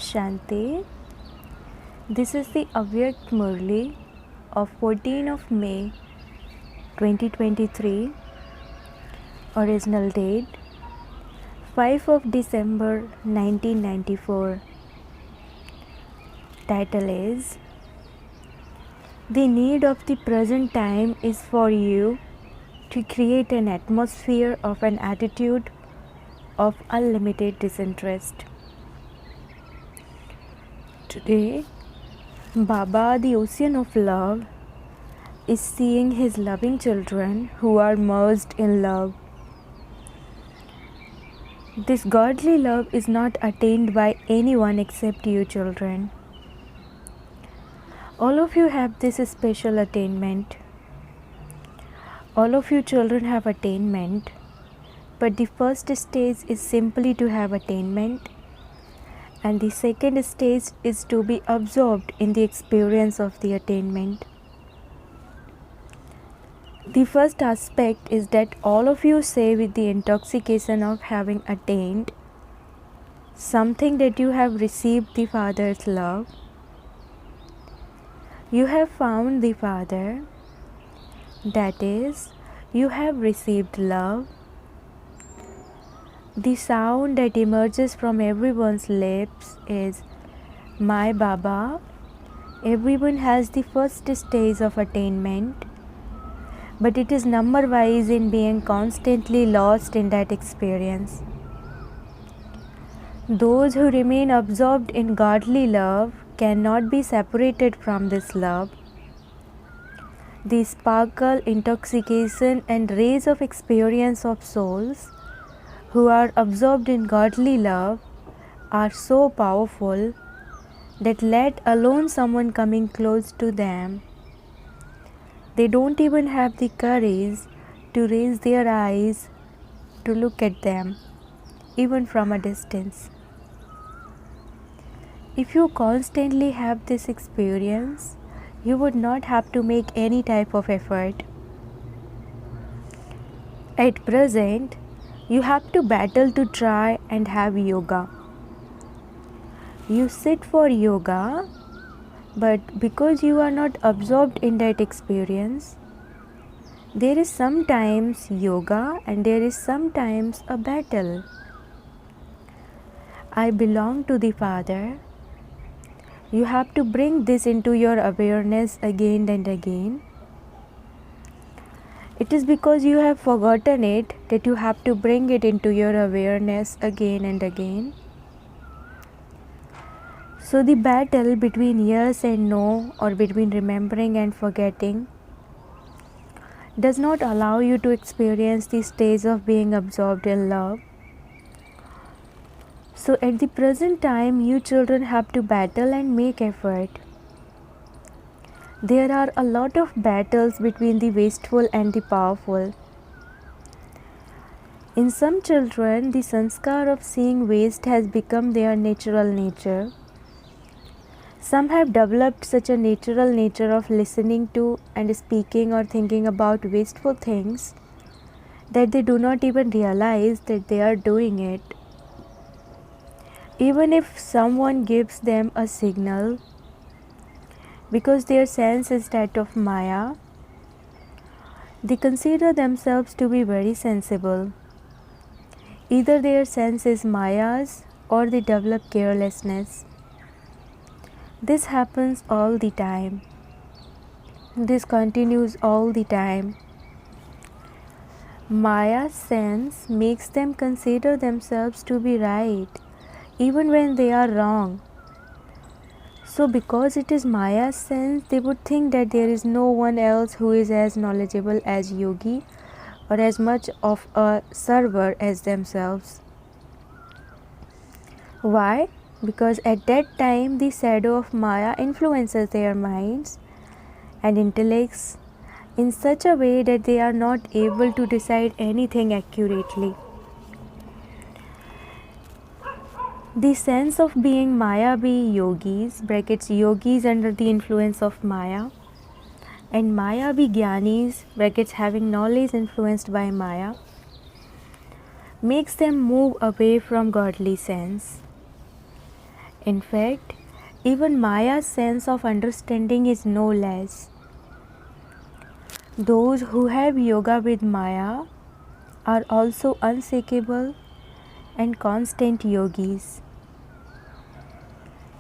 Shanti. This is the Avyakt Murli of 14 of May 2023. Original date 5 of December 1994. Title is The need of the present time is for you to create an atmosphere of an attitude of unlimited disinterest. Today, Baba, the ocean of love, is seeing his loving children who are merged in love. This godly love is not attained by anyone except you children. All of you have this special attainment. All of you children have attainment, but the first stage is simply to have attainment, and the second stage is to be absorbed in the experience of the attainment. The first aspect is that all of you say with the intoxication of having attained something that you have received the Father's love. You have found the Father, that is, you have received love. The sound that emerges from everyone's lips is My Baba. Everyone has the first stage of attainment, but it is number-wise in being constantly lost in that experience. Those who remain absorbed in godly love cannot be separated from this love. The sparkle, intoxication, and rays of experience of souls who are absorbed in godly love are so powerful that let alone someone coming close to them, they don't even have the courage to raise their eyes to look at them, even from a distance. If you constantly have this experience, you would not have to make any type of effort. At present, you have to battle to try and have yoga. You sit for yoga, but because you are not absorbed in that experience, there is sometimes yoga and there is sometimes a battle. I belong to the Father. You have to bring this into your awareness again and again. It is because you have forgotten it that you have to bring it into your awareness again and again. So the battle between yes and no, or between remembering and forgetting, does not allow you to experience the stage of being absorbed in love. So at the present time, you children have to battle and make effort. There are a lot of battles between the wasteful and the powerful. In some children, the sanskar of seeing waste has become their natural nature. Some have developed such a natural nature of listening to and speaking or thinking about wasteful things that they do not even realize that they are doing it. Even if someone gives them a signal, because their sense is that of Maya, they consider themselves to be very sensible. Either their sense is Maya's or they develop carelessness. This happens all the time. This continues all the time. Maya's sense makes them consider themselves to be right, even when they are wrong. So because it is Maya's sense, they would think that there is no one else who is as knowledgeable as Yogi or as much of a server as themselves. Why? Because at that time the shadow of Maya influences their minds and intellects in such a way that they are not able to decide anything accurately. The sense of being Mayavi yogis, brackets yogis under the influence of Maya, and Mayavi Gyanis, brackets having knowledge influenced by Maya, makes them move away from godly sense. In fact, even Maya's sense of understanding is no less. Those who have yoga with Maya are also unshakable and constant yogis.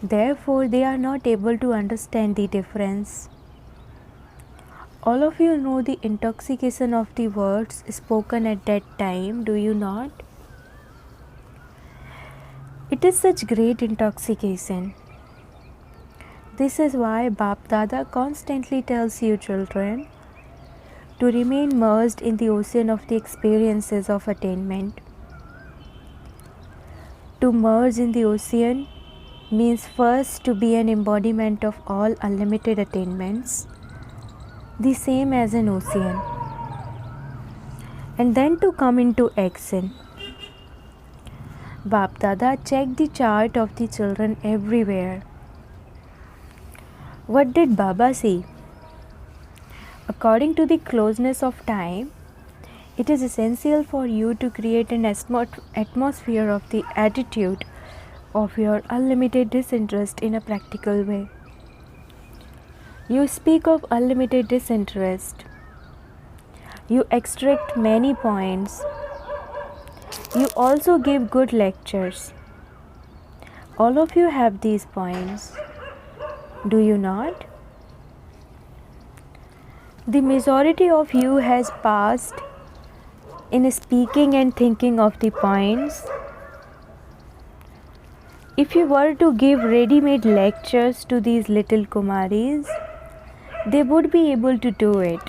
Therefore, they are not able to understand the difference. All of you know the intoxication of the words spoken at that time, do you not? It is such great intoxication. This is why Bap Dada constantly tells you children to remain immersed in the ocean of the experiences of attainment. To merge in the ocean means first to be an embodiment of all unlimited attainments, the same as an ocean, and then to come into action. Bap Dada checked the chart of the children everywhere. What did Baba say? According to the closeness of time, it is essential for you to create an atmosphere of the attitude of your unlimited disinterest in a practical way. You speak of unlimited disinterest. You extract many points. You also give good lectures. All of you have these points. Do you not? The majority of you has passed in speaking and thinking of the points. If you were to give ready-made lectures to these little Kumaris, they would be able to do it.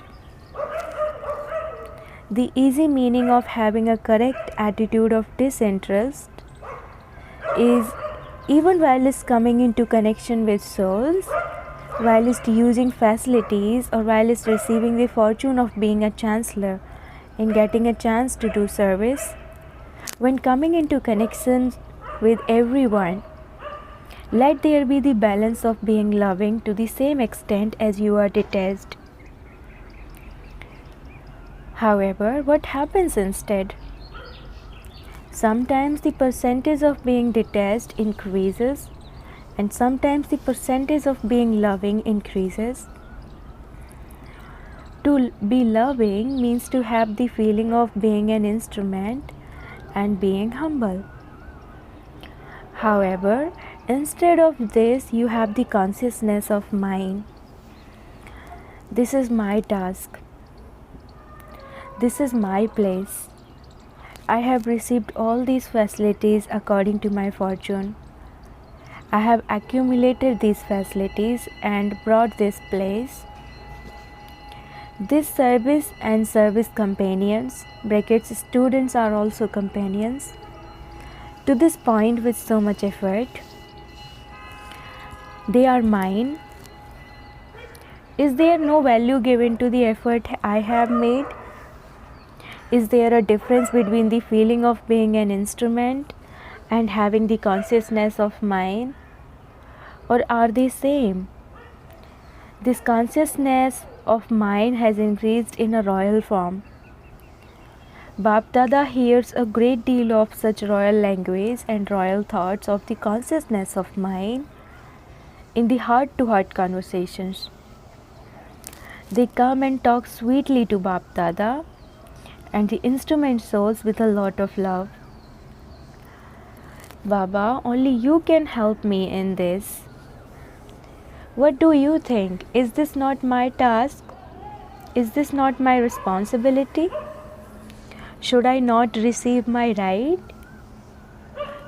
The easy meaning of having a correct attitude of disinterest is, even whilst coming into connection with souls, whilst using facilities, or whilst receiving the fortune of being a chancellor and getting a chance to do service, when coming into connection with everyone, let there be the balance of being loving to the same extent as you are detached. However, what happens instead? Sometimes the percentage of being detached increases, and sometimes the percentage of being loving increases. To be loving means to have the feeling of being an instrument and being humble. However, instead of this, you have the consciousness of mine. This is my task. This is my place. I have received all these facilities according to my fortune. I have accumulated these facilities and brought this place. This service and service companions, brackets students are also companions, to this point with so much effort. They are mine. Is there no value given to the effort I have made? Is there a difference between the feeling of being an instrument and having the consciousness of mine? Or are they same? This consciousness of mine has increased in a royal form. Bap Dada hears a great deal of such royal language and royal thoughts of the consciousness of mine in the heart-to-heart conversations. They come and talk sweetly to Bap Dada and the instrument souls with a lot of love. Baba, only you can help me in this. What do you think? Is this not my task? Is this not my responsibility? Should I not receive my right?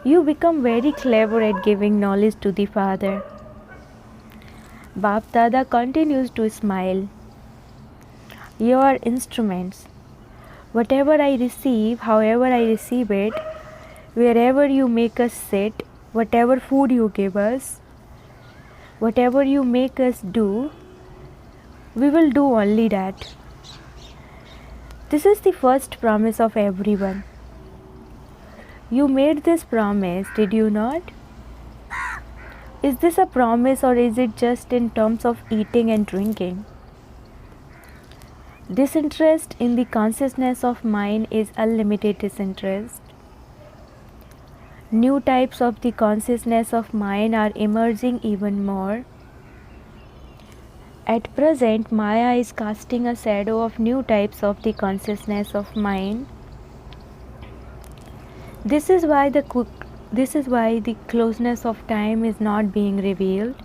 You become very clever at giving knowledge to the Father. Bap Dada continues to smile. You are instruments. Whatever I receive, however I receive it, wherever you make us sit, whatever food you give us, whatever you make us do, we will do only that. This is the first promise of everyone. You made this promise, did you not? Is this a promise, or is it just in terms of eating and drinking? Disinterest in the consciousness of mine is unlimited disinterest. New types of the consciousness of mind are emerging even more. At present, Maya is casting a shadow of new types of the consciousness of mind. This is why the closeness of time is not being revealed.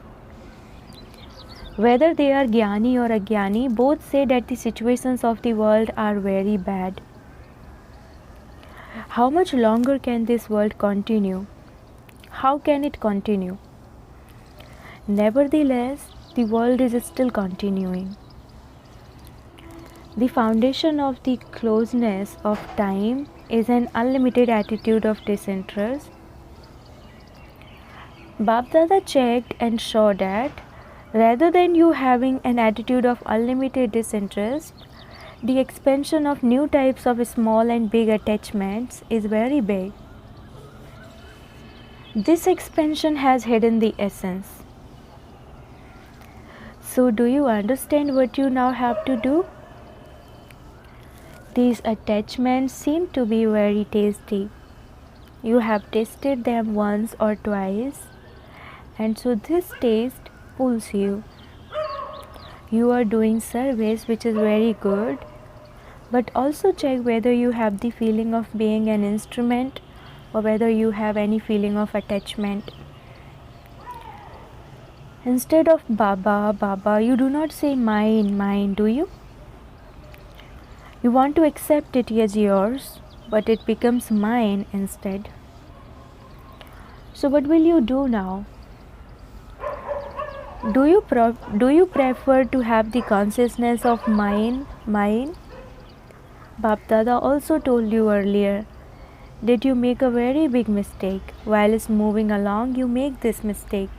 Whether they are Jnani or Ajnani, both say that the situations of the world are very bad. How much longer can this world continue? How can it continue? Nevertheless, the world is still continuing. The foundation of the closeness of time is an unlimited attitude of disinterest. Bapdada checked and saw that rather than you having an attitude of unlimited disinterest, the expansion of new types of small and big attachments is very big. This expansion has hidden the essence. So, do you understand what you now have to do? These attachments seem to be very tasty. You have tasted them once or twice, and so this taste pulls you. You are doing service, which is very good, but also check whether you have the feeling of being an instrument or whether you have any feeling of attachment. Instead of Baba, Baba, you do not say mine, mine, do you? You want to accept it as yours, but it becomes mine instead. So what will you do now? Do you prefer to have the consciousness of mine, mine? Bapdada also told you earlier that you make a very big mistake. While moving along, you make this mistake.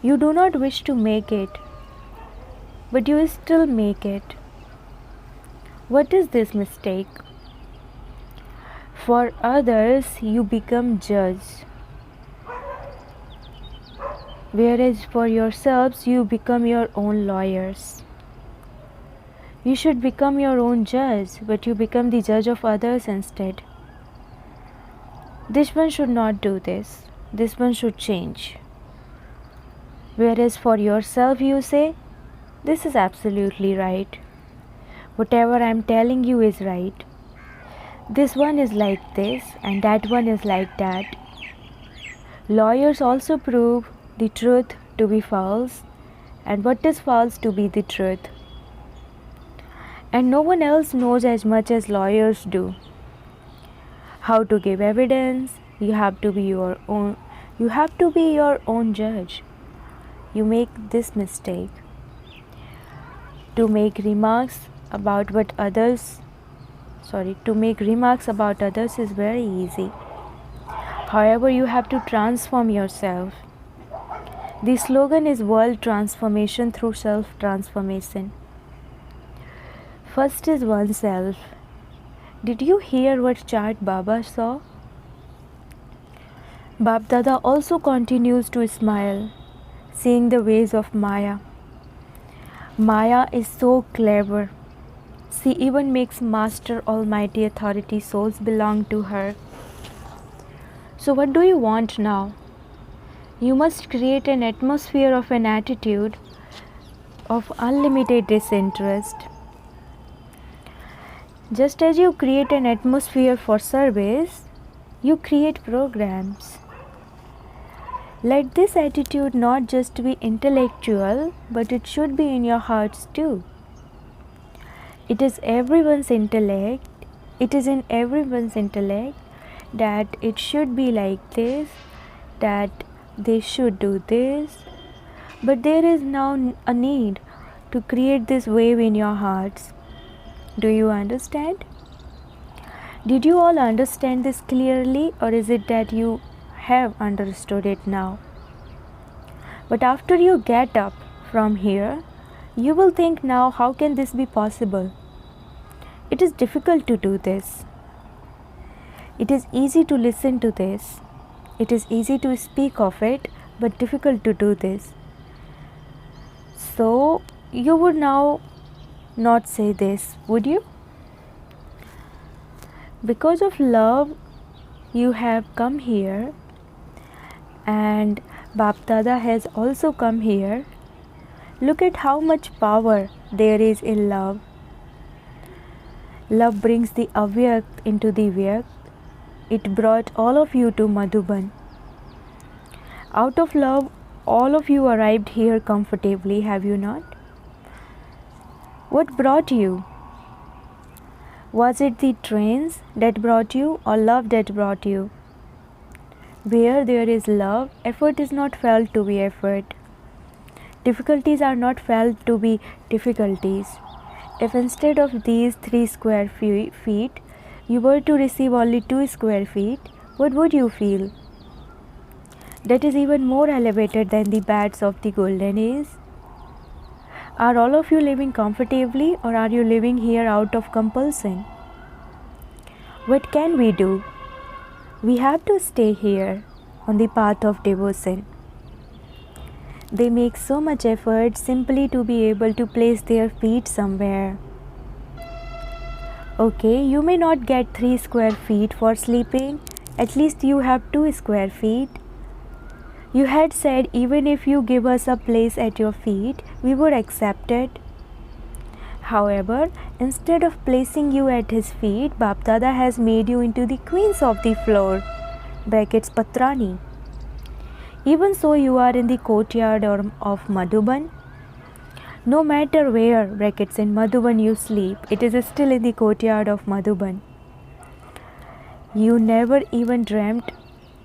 You do not wish to make it, but you still make it. What is this mistake? For others, you become judge, whereas for yourselves, you become your own lawyers. You should become your own judge, but you become the judge of others instead. This one should not do this. This one should change. Whereas for yourself, you say, this is absolutely right. Whatever I am telling you is right. This one is like this and that one is like that. Lawyers also prove the truth to be false and what is false to be the truth. And no one else knows as much as lawyers do. How to give evidence, you have to be your own judge. You make this mistake. To make remarks about others is very easy. However, you have to transform yourself. The slogan is world transformation through self-transformation. First is oneself. Did you hear what chart Baba saw? Bapdada also continues to smile, seeing the ways of Maya. Maya is so clever. She even makes Master Almighty Authority souls belong to her. So what do you want now? You must create an atmosphere of an attitude of unlimited disinterest. Just as you create an atmosphere for service, you create programs. Let this attitude not just be intellectual, but it should be in your hearts too. It is in everyone's intellect that it should be like this, that they should do this. But there is now a need to create this wave in your hearts. Do you understand? Did you all understand this clearly, or is it that you have understood it now? But after you get up from here, you will think now, how can this be possible? It is difficult to do this. It is easy to listen to this. It is easy to speak of it, but difficult to do this. So, you would now not say this, would you? Because of love, you have come here, and Bap Dada has also come here. Look at how much power there is in love. Love brings the avyakt into the vyakt. It brought all of you to Madhuban. Out of love, all of you arrived here comfortably, have you not? What brought you? Was it the trains that brought you, or love that brought you? Where there is love, effort is not felt to be effort. Difficulties are not felt to be difficulties. If instead of these 3 square feet, you were to receive only 2 square feet, what would you feel? That is even more elevated than the beds of the golden age. Are all of you living comfortably, or are you living here out of compulsion? What can we do? We have to stay here on the path of devotion. They make so much effort simply to be able to place their feet somewhere. Okay, you may not get 3 square feet for sleeping, at least you have 2 square feet. You had said, even if you give us a place at your feet, we would accept it. However, instead of placing you at his feet, Bap Dada has made you into the queens of the floor, brackets Patrani. Even so, you are in the courtyard of Madhuban. No matter where, brackets in Madhuban, you sleep, it is still in the courtyard of Madhuban. You never even dreamt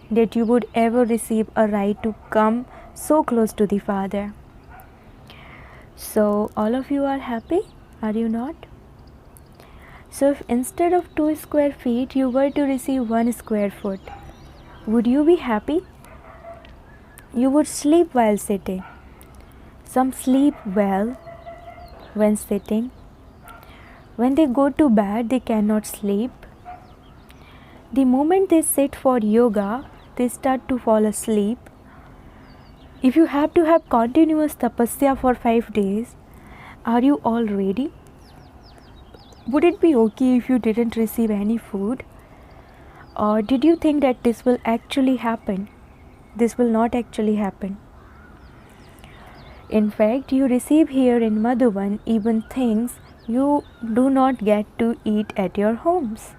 that you would ever receive a right to come so close to the Father. So, all of you are happy, are you not? So, if instead of 2 square feet you were to receive 1 square foot, would you be happy? You would sleep while sitting. Some sleep well when sitting. When they go to bed, they cannot sleep. The moment they sit for yoga, they start to fall asleep. If you have to have continuous tapasya for 5 days, are you all ready? Would it be okay if you didn't receive any food? Or did you think that this will actually happen? This will not actually happen. In fact, you receive here in Madhuban even things you do not get to eat at your homes.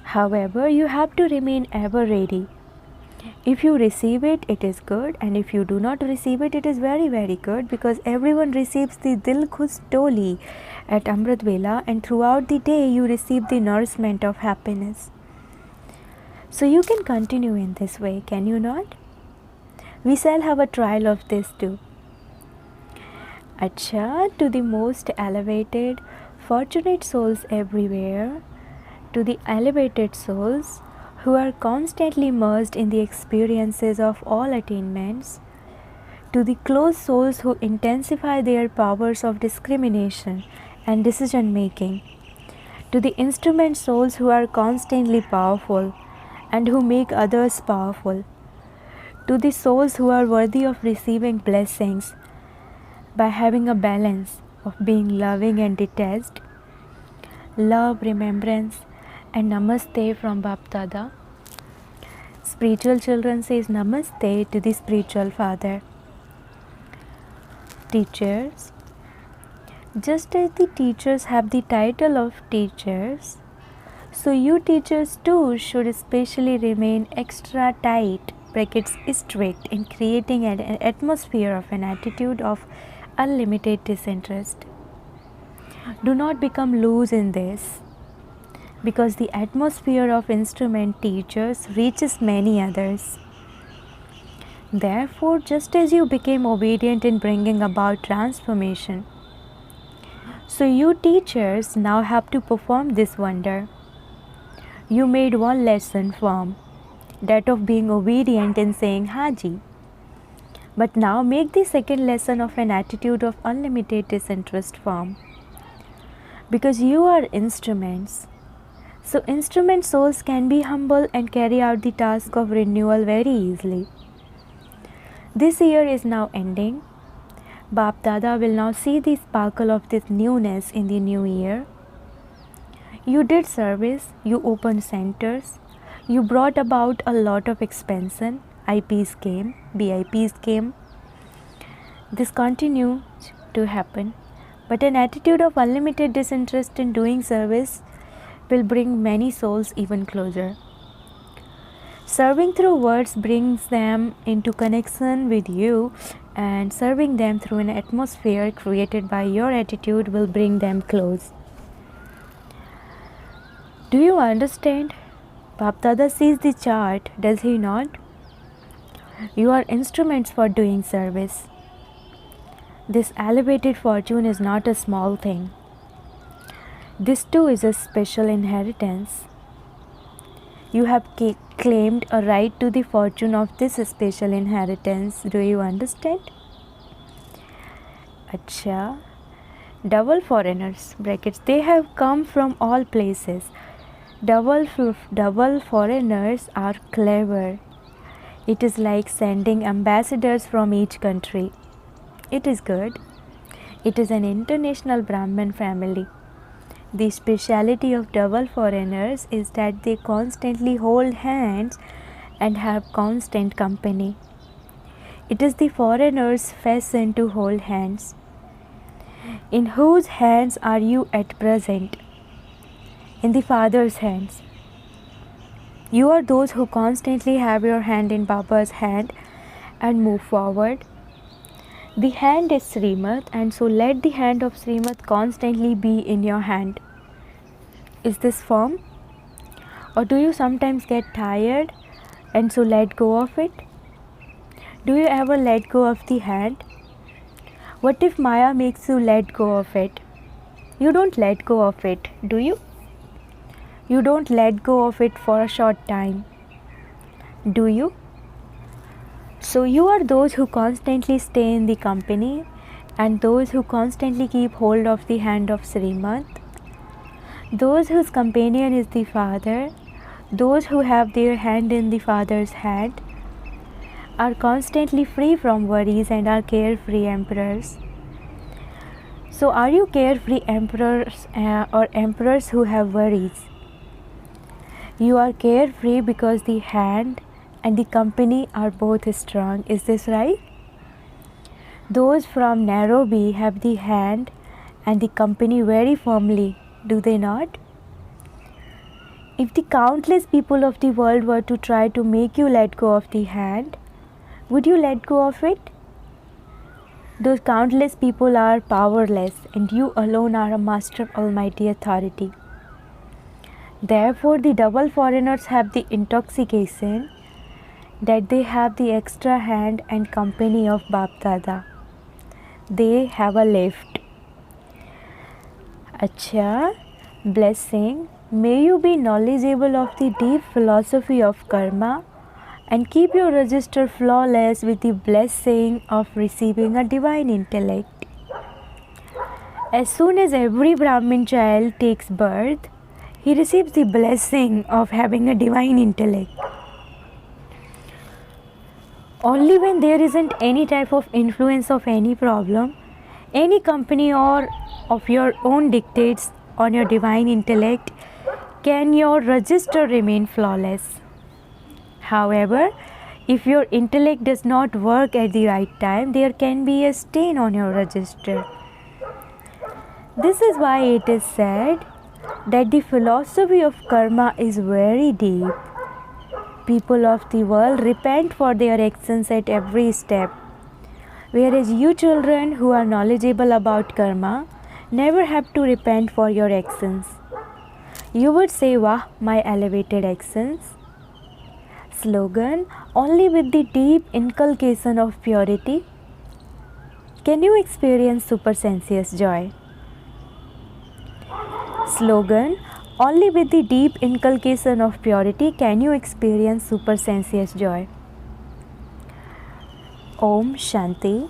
However, you have to remain ever ready. If you receive it, it is good, and if you do not receive it, it is very, very good, because everyone receives the Dil Khush Toli at Amrit Vela, and throughout the day you receive the nourishment of happiness. So you can continue in this way, can you not? We shall have a trial of this too. Acha, to the most elevated, fortunate souls everywhere, to the elevated souls who are constantly immersed in the experiences of all attainments, to the close souls who intensify their powers of discrimination and decision making, to the instrument souls who are constantly powerful and who make others powerful, to the souls who are worthy of receiving blessings by having a balance of being loving and detached, love, remembrance, and namaste from Bap Dada. Spiritual children says namaste to the spiritual father. Teachers, just as the teachers have the title of teachers, so you teachers too should especially remain extra tight, brackets strict, in creating an atmosphere of an attitude of unlimited disinterest. Do not become loose in this, because the atmosphere of instrument teachers reaches many others. Therefore, just as you became obedient in bringing about transformation, so you teachers now have to perform this wonder. You made one lesson firm, that of being obedient in saying Haji. But now make the second lesson of an attitude of unlimited disinterest firm. Because you are instruments, so instrument souls can be humble and carry out the task of renewal very easily. This year is now ending. Bap Dada will now see the sparkle of this newness in the new year. You did service, you opened centers, You brought about a lot of expansion. IPs came, BIPs came. This continued to happen. But an attitude of unlimited disinterest in doing service will bring many souls even closer. Serving through words brings them into connection with you, and serving them through an atmosphere created by your attitude will bring them close. Do you understand? Bap Dada sees the chart, does he not? You are instruments for doing service. This elevated fortune is not a small thing. This too is a special inheritance. You have claimed a right to the fortune of this special inheritance. Do you understand? Acha. Double foreigners, brackets, they have come from all places. Double foreigners are clever. It is like sending ambassadors from each country. It is good. It is an international Brahmin family. The speciality of double foreigners is that they constantly hold hands and have constant company. It is the foreigner's fashion to hold hands. In whose hands are you at present? In the Father's hands. You are those who constantly have your hand in Baba's hand and move forward. The hand is Srimad, and so let the hand of Srimad constantly be in your hand. Is this firm? Or do you sometimes get tired and so let go of it? Do you ever let go of the hand? What if Maya makes you let go of it? You don't let go of it, do you? You don't let go of it for a short time, do you? So you are those who constantly stay in the company and those who constantly keep hold of the hand of Srimad, those whose companion is the Father, those who have their hand in the Father's hand, are constantly free from worries and are carefree emperors. So are you carefree emperors or emperors who have worries? You are carefree because the hand and the company are both strong. Is this right? Those from Nairobi have the hand and the company very firmly, do they not? If the countless people of the world were to try to make you let go of the hand, would you let go of it? Those countless people are powerless, and you alone are a master of almighty authority. Therefore, the double foreigners have the intoxication that they have the extra hand and company of Bap Dada. They have a lift. Acha, blessing. May you be knowledgeable of the deep philosophy of karma and keep your register flawless with the blessing of receiving a divine intellect. As soon as every Brahmin child takes birth, he receives the blessing of having a divine intellect. Only when there isn't any type of influence of any problem, any company or of your own dictates on your divine intellect, can your register remain flawless. However, if your intellect does not work at the right time, there can be a stain on your register. This is why it is said that the philosophy of karma is very deep. People of the world repent for their actions at every step, whereas you children who are knowledgeable about karma never have to repent for your actions. You would say, "Wah, my elevated actions." Slogan, only with the deep inculcation of purity can you experience supersensuous joy. Slogan, only with the deep inculcation of purity can you experience supersensuous joy. Om Shanti.